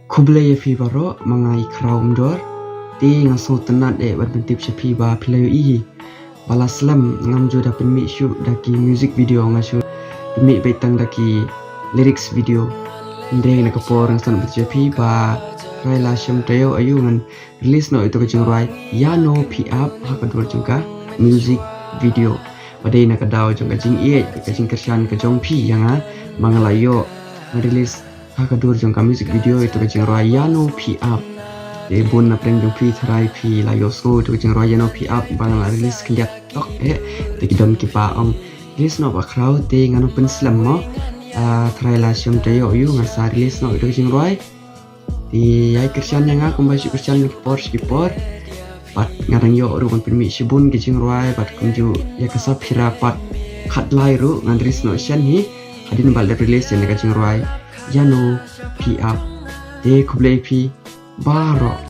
Kublai fi baro mangai khraw umdor ti ngaso tenat ban pentip sepi ba pilayo ihi bala slam ngamjo da penmi syu daki music video ngasu penmi betang daki lyrics video ndeng na kapor ngasan sepi ba raila syam tayo ayu ngan release no itu kajing rai yano pi up hakador juga music video padai na kadau jong kajing kajing kersian kajong pi yang mangalayo release hakador jong music video itu kajing rai yano pi up de bon na preng jong pi tharai pi layo so itu kajing rai yano pi up bangala release kliat tok de kidom kipa ong release no ba khraw te ngano pen slam mo tharai la syam tayo yu ngasa release no itu kajing rai di ai kersian yang aku masih kersian skipor pat ngarang yo ru kon permi sibun kajing rai pat kunju ya kasap hira pat khat lai ru ngandris no sian hi adin bal de release yang kajing rai yano pi up de kublai pi baro